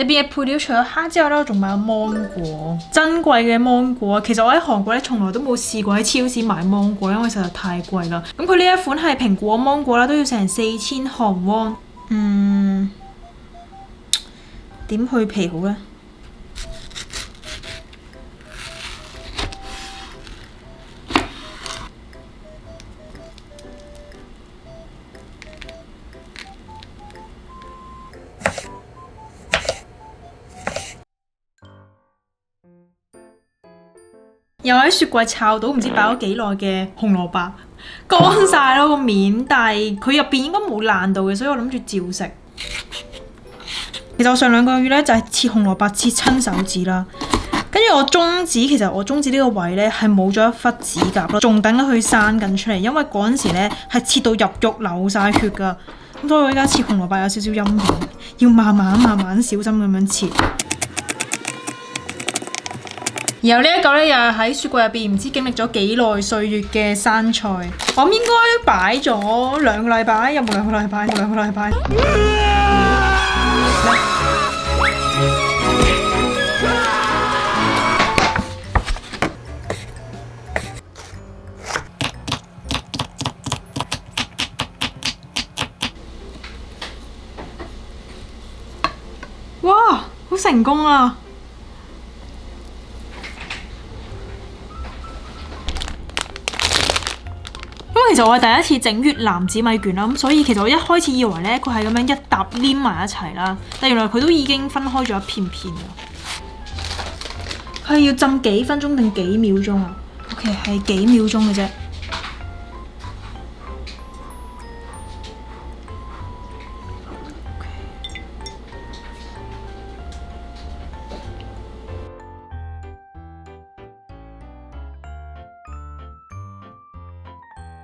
入邊嘅配料除咗蝦之外咧，我仲買咗芒果，珍貴嘅芒果。其實我喺韓國咧，從來都冇試過喺超市買芒果，因為實在太貴啦。咁佢呢一款係蘋果芒果啦，都要成4000韓圜。點去皮好呢？又喺雪櫃摷到唔知擺咗幾耐嘅紅蘿蔔，乾晒咯個面，但係佢入邊應該冇爛到嘅，所以我諗住照食。其實我上2個月咧就係切紅蘿蔔切親手指啦，跟住我中指其實我中指呢個位咧係冇咗一忽指甲咯，仲等佢生緊出嚟，因為嗰陣時咧係切到入肉流晒血㗎，咁所以我而家切紅蘿蔔有少少陰影，要慢慢小心咁樣切。然後呢一嚿咧又係喺雪櫃入邊，唔知經歷咗幾耐歲月嘅生菜，我諗應該擺咗2個禮拜，有冇2個禮拜？2個禮拜。哇，好成功啊！其實我係第一次整越南紫米卷啦，咁所以其實我一開始以為咧佢係咁樣一沓黏埋一齊啦，但原來佢都已經分開咗一片片㗎。佢係要浸幾分鐘定幾秒鐘啊 ？OK， 係幾秒鐘嘅啫。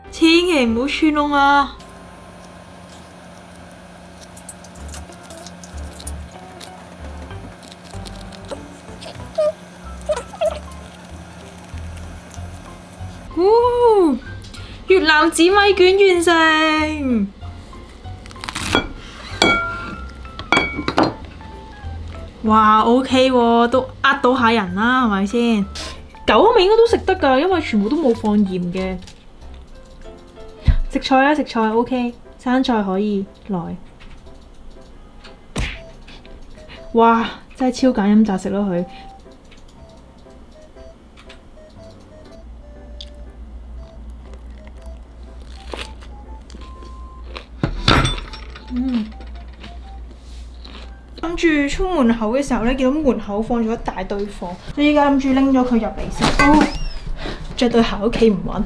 千祈唔好穿窿啊！越南紫米卷完成。哇 ，OK 喎，都呃到下人啦，係咪先？狗味應該都食得㗎，因為全部都冇放鹽嘅。食菜啊，食菜 OK， 生菜可以來。哇，真係超揀飲擇食咯佢。諗住出門口嘅時候咧，見到門口放咗一大堆貨，所以依家諗住拎咗佢入嚟先。着對鞋屋企唔穩。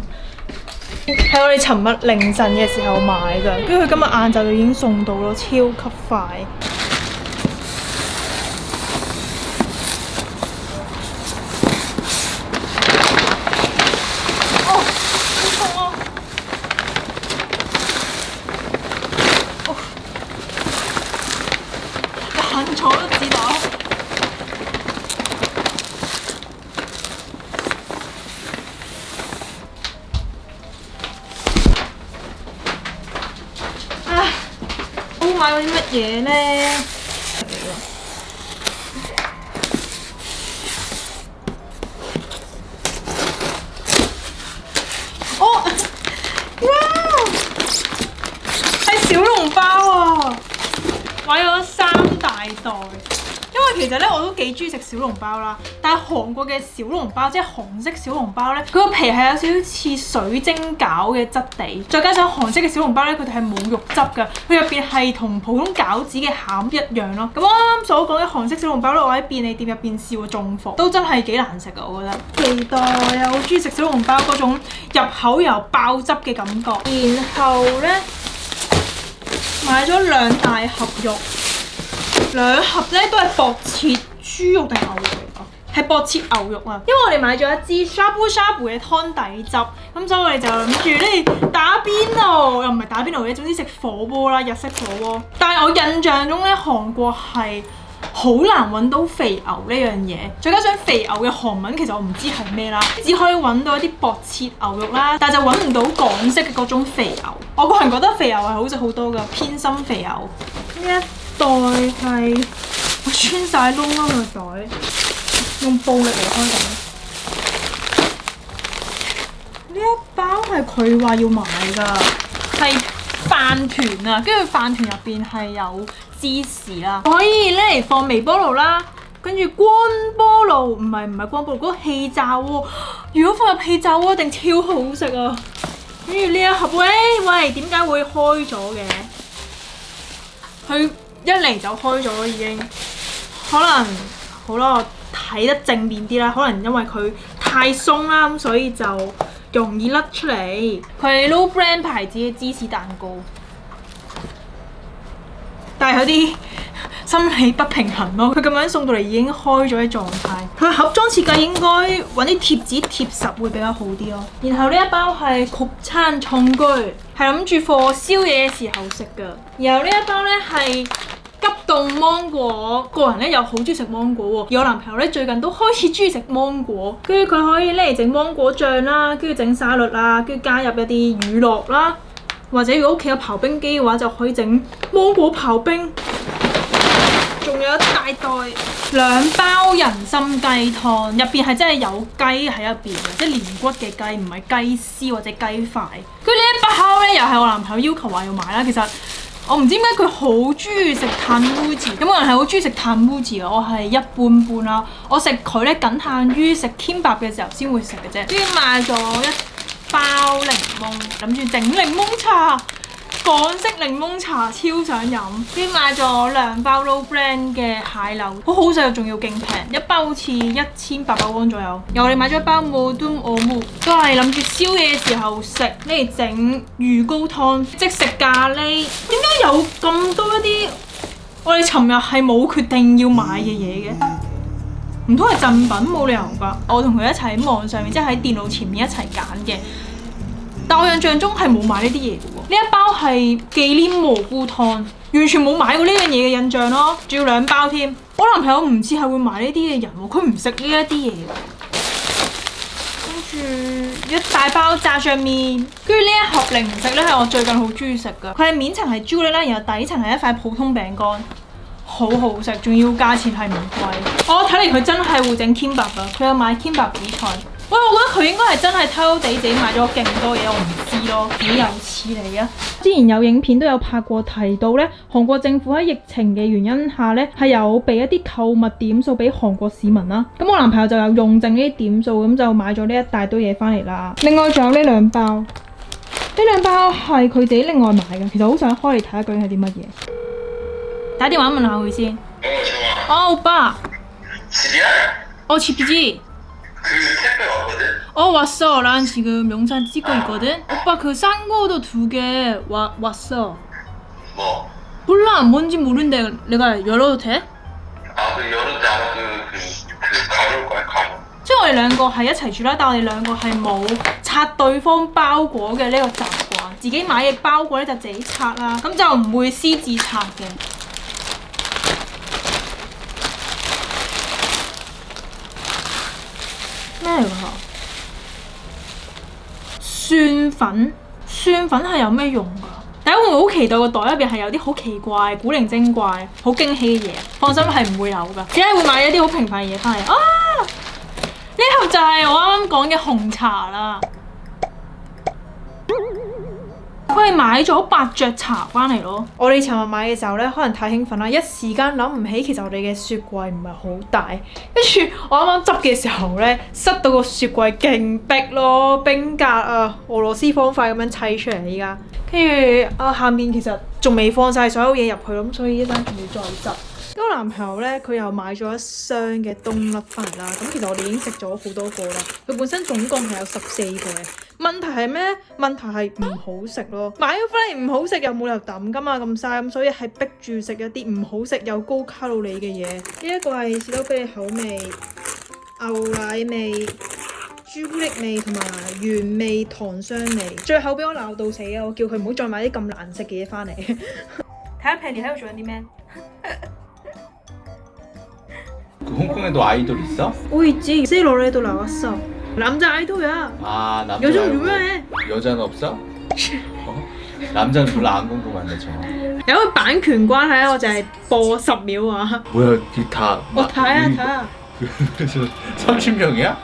係我哋尋日凌晨嘅時候買㗎，跟住佢今日晏晝就已經送到咯，超級快。哦，好痛啊！哦，爛咗都知道。買咗啲乜嘢咧？哦，哇！係小籠包啊！買咗3大袋。因為其實咧我都幾中意食小籠包啦，但係韓國嘅小籠包即係韓式小籠包咧，佢個皮係有少少似水晶餃嘅質地，再加上韓式嘅小籠包咧，佢哋係冇肉汁㗎，佢入邊係同普通餃子嘅餡一樣咯。咁啱啱所講嘅韓式小籠包咧，我喺便利店入邊試過中伏，都真係幾難食㗎，我覺得。期待啊！好中意食小籠包嗰種入口又爆汁嘅感覺。然後咧買咗2大盒肉。2盒咧都係薄切豬肉定牛肉嚟㗎？係薄切牛肉啊！因為我哋買咗一支 shabu shabu 嘅湯底汁，咁所以我哋就諗住咧打邊爐，又唔係打邊爐嘅，總之食火鍋啦，日式火鍋。但係我印象中咧，韓國係好難揾到肥牛呢樣嘢，再加上肥牛嘅韓文其實我唔知係咩啦，只可以揾到一啲薄切牛肉啦，但係就揾唔到港式嘅嗰種肥牛。我個人覺得肥牛係好食好多㗎，偏心肥牛。呢一袋係我穿晒窿啦個袋，用暴力嚟開緊。呢一包係佢話要買㗎，係飯團啊，跟住飯團入邊係有芝士啦，可以咧嚟放微波爐啦，跟住光波爐唔係光波爐，嗰個氣炸鍋，如果放入氣炸鍋一定超好食啊！跟住呢一盒，喂，點解會開咗嘅？佢一嚟就開咗已經，可能好啦，我睇得正面啲啦，可能因為佢太鬆啦，咁所以就容易甩出嚟。佢係 Low Brand 牌子嘅芝士蛋糕，但係有啲心理不平衡咯。佢咁樣送到嚟已經開咗嘅狀態，佢盒裝設計應該揾啲貼紙貼實會比較好啲咯。然後呢一包係焗餐重居，係諗住放宵夜嘅時候食㗎。然後呢一包咧係急凍芒果，個人咧又好中意食芒果喎，而我男朋友咧最近都開始中意食芒果，跟住佢可以咧嚟整芒果醬啦，跟住整沙律啦，跟住加入一啲乳酪啦，或者如果屋企有刨冰機嘅話，就可以整芒果刨冰。仲有一大袋2包人參雞湯，入邊係真係有雞喺入邊嘅，即係連骨嘅雞，唔係雞絲或者雞塊。跟住呢一包咧，又係我男朋友要求話要買啦。其實我唔知點解佢好中意食炭烏字，咁我人係好中意食炭烏字嘅，我係一般般啦。我食佢咧僅限於食 Kimbap 嘅時候先會食嘅啫。跟住買咗一包檸檬，諗住整檸檬茶。港式檸檬茶超想飲，跟住買咗2包 Low Brand 嘅蟹柳，好好食，仲要勁平，一包好似1800蚊左右。然後我哋買咗一包冇端澳木，都係諗住宵夜嘅時候食，嚟整魚糕湯，即食咖喱。點解有咁多一啲我哋尋日係冇決定要買嘅嘢嘅？唔通係贈品？冇理由㗎！我同佢一齊喺網上面，即係喺電腦前面一齊揀嘅。但我印象中係冇買呢啲嘢嘅喎，呢一包係忌廉蘑菇湯，完全冇買過呢樣嘢嘅印象咯，仲要2包添。我男朋友唔似係會買呢啲嘅人喎，佢唔食呢一啲嘢。跟住一大包炸醬麵，跟住呢一盒零食咧係我最近好中意食㗎，佢係面層係朱古力啦，然後底層係一塊普通餅乾，好好食，仲要價錢係唔貴。我睇嚟佢真係會整 Kimbap 㗎，佢有買 Kimbap 比賽。喂，我覺得佢應該係真係偷偷地自己買咗勁多嘢，我唔知咯，幾有似你啊！之前有影片都有拍過提到咧，韓國政府喺疫情嘅原因下咧，係有俾一啲購物點數俾韓國市民啦。咁我男朋友就有用剩呢啲點數，咁就買咗呢一大堆嘢翻嚟啦。另外仲有呢2包，呢2包係佢自己另外買嘅，其實好想開嚟睇下究竟係啲乜嘢。打電話問下佢先。오빠. 집이야? 집이지? 그 택배 왔거든? 왔어. 난 지금 영상 찍고 있거든. 오빠 그 싼 거도 2개 왔어. 뭐? 몰라, 뭔지 모르는데 내가 열어도 돼? 그 열어도 돼. 아마 가루일 거야, 가루. 即係我哋2個係一齊住啦，但我哋2個係冇拆對方包裹嘅呢個習慣，自己買嘅包裹咧就自己拆啦，咁就唔會私自拆嘅。咩嚟㗎？蒜粉，蒜粉係有咩用㗎？大家會唔會好期待個袋入邊係有啲好奇怪、古靈精怪、好驚喜嘅嘢？放心係唔會有㗎，只係會買一啲好平凡嘅嘢翻嚟。呢盒就係我啱啱講嘅紅茶啦。佢係買咗伯爵茶翻嚟咯。我哋尋日買嘅時候咧，可能太興奮啦，一時間諗唔起其實我哋嘅雪櫃唔係好大。跟住我啱啱執嘅時候咧，塞到個雪櫃勁逼咯，冰格啊，俄羅斯方塊咁樣砌出嚟依家。跟住下面其實仲未放晒所有嘢入去咯，咁所以一陣仲要再執。咁我男朋友咧，佢又買咗1箱嘅冬甩翻嚟啦。咁其實我哋已經食咗好多個啦。佢本身總共係有14個嘅。問題係咩？問題係唔好食咯。買咗翻嚟唔好食又冇理由抌噶嘛，咁嘥咁，所以係逼住食一啲唔好食又高卡路里嘅嘢。呢一個係士多啤梨口味、牛奶味、朱古力味同埋原味糖霜味。最後俾我鬧到死啊！我叫佢唔好再買啲咁難食嘅嘢翻嚟。睇下 Penny喺度做緊啲咩？ 홍콩에도 아이돌 있어? 있지. 세이러에도 나왔어. 남자 아이돌이야. 남자 요즘 유명해. 여자는 없어? 남자는 별로 안 궁금한데 저. 有個版權關係咧，我就係播10秒啊。 뭐야 다. 我睇下睇下。 30명이야?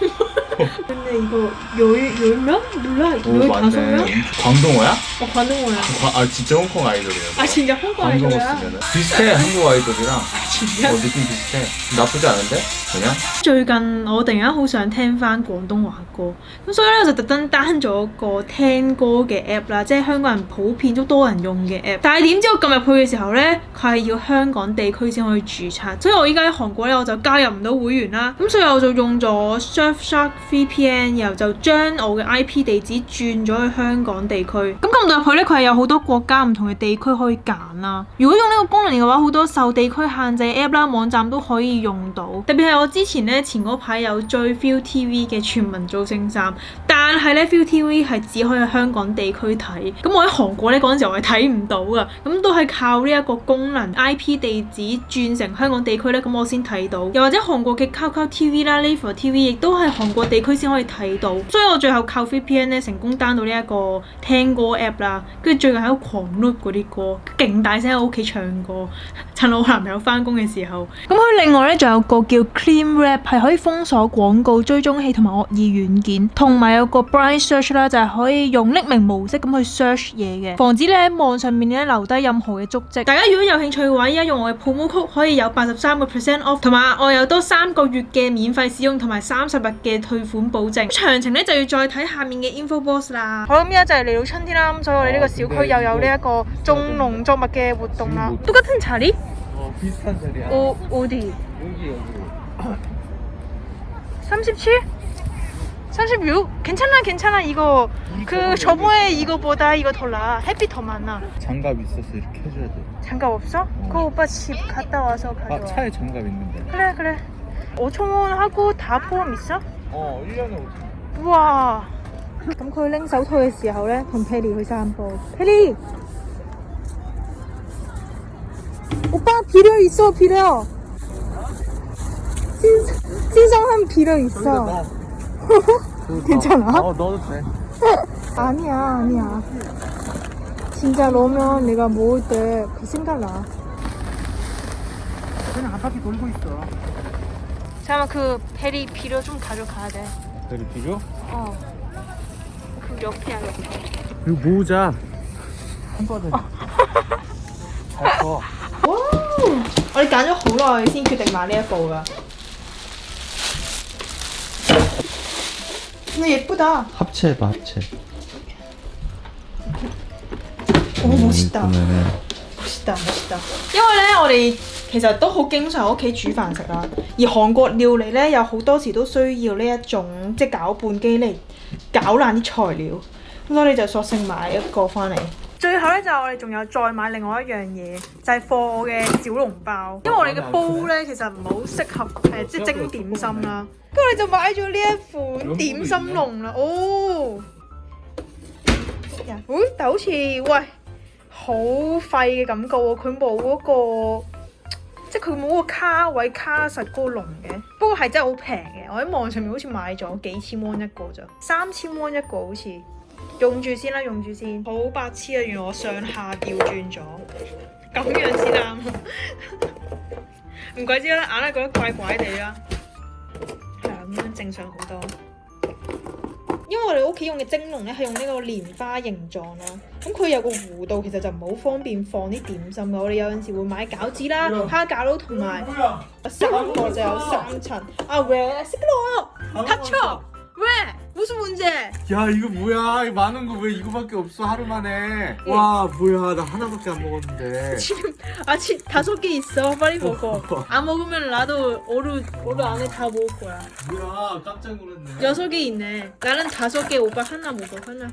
근데 이거 열명? 몰라. 오 맞네. 광동어야? 광동어야. 아 진짜 홍콩 아이돌이야. 아 진짜 홍콩 광동어 아이돌이야? 쓰면은 비슷해 한국 아이돌이랑. 진짜? 느낌 비슷해. 나쁘지 않은데? 그냥? 最近我突然間好想聽翻廣東話歌，咁所以咧我就特登 down 咗個聽歌嘅 app 啦，即係香港人普遍都多人用嘅 app。但係點知我撳入去嘅時候咧，佢係要香港地區先可以註冊，所以我依家喺韓國咧我就加入唔到會員啦。咁所以我就用咗 Surfshark VPN，然後就將我嘅 IP 地址轉咗去香港地區。咁撳到入去咧，佢係有好多國家唔同嘅地區可以揀啦。如果用呢個功能嘅話，好多受地區限制 app 啦、網站都可以用到。特別係我之前咧前嗰排有追 ViuTV 嘅全民造星3，但係咧 ViuTV 係只可以喺香港地區睇。咁我喺韓國咧嗰陣時我係睇唔到噶，咁都係靠呢一個功能 IP 地址轉成香港地區咧，咁我先睇到。又或者韓國嘅 Kakao TV 啦、Naver TV 亦都係韓國地區先可以睇到。所以我最後靠 VPN 咧成功 down 到呢一個聽歌 app 啦，跟住最近喺度狂 loop 嗰啲歌，勁大聲喺屋企唱歌，趁我男朋友翻工嘅時候。咁佢另外咧仲有個叫 Clean Rap， 係可以封鎖廣告追蹤器同埋惡意軟件，同埋有個 Blind Search 啦，就係可以用匿名模式咁去 search 嘢嘅，防止你喺網上面咧留低任何嘅足跡。大家如果有興趣嘅話，依家用我嘅 promo code 可以有83% off， 同埋我有多3個月嘅免費使用同埋30日嘅退款保證。詳情咧就要再睇下面嘅 info box 啦。好，咁依家就係嚟到春天啦，咁所以我哋呢個小區又有呢一個種農作物嘅活動啦。똑같은 자리? 비슷한 자리야. 어디? 여기. 37? 36? 괜찮아 이거 그 저번에 이거보다 이거 더 나아. 햇빛 더 많아. 장갑 있어서 이렇게 해줘야 돼. 장갑 없어? 그거 오빠 집 갔다 와서 가져와. 차에 장갑 있는데. 그래 5,000원 하고 다 포함 있어? 1년에 5,000원. 우와. 咁佢拎手套嘅時候咧，同 Pelly 去散步。Pelly， 오빠 비료 있어 비료. 신성한 비료 있어. 괜찮아? 넣어도 돼. 아니야. 진짜 넣으면 내가 먹을 때 그 생각나. 그냥 한 바퀴 돌고 있어. 잠깐만 그 베리 비료 좀 가져가야 돼. 베리 비료? 그 옆이야 옆에. 이거 모으자. 한 번에. 잘 커. 我哋揀咗好耐先決定買呢一部㗎。근데 예쁘다. 합체해봐 합체. 오 멋있다. 멋있다. 因為咧，我哋其實都好經常喺屋企煮飯食啦。而韓國料理咧，有好多時都需要呢一種即係攪拌機嚟攪爛啲材料。咁所以就索性買一個翻嚟。最後咧就我哋仲有再買另外一樣嘢，就係貨我嘅小籠包。因為我哋嘅煲咧其實唔係好適合即係蒸點心啦。跟住我哋就買咗呢一款點心籠啦。但好似好廢嘅感覺喎，佢冇嗰個即係佢冇個卡位卡實嗰個籠嘅。不過係真係好平嘅，我喺網上面好似買咗幾千蚊一個咋，3000蚊一個好似。用住先啦，好白痴啊！原來我上下調轉咗，咁樣先啱。唔怪之啦，硬係覺得怪怪地啦。係啊，咁樣正常好多。因為我哋屋企用嘅蒸籠咧係用呢個蓮花形狀啦，咁佢有個弧度，其實就唔係好方便放啲點心嘅。我哋有陣時會買餃子啦、蝦餃咯，同埋3個就有3層。啊喂，識咯，닥쳐 왜? 무슨 문제? 야 이거 뭐야? 이거 많은 거 왜 이거밖에 없어 하루 만에. 와 뭐야 나 하나밖에 안 먹었는데. 지금 아직 5개 있어. 빨리 먹어. 안 먹으면 나도 오루 안에 다 먹을 거야. 뭐야 깜짝 놀랐네. 6개 있네. 나는 5개, 오빠 하나 먹어. 하나.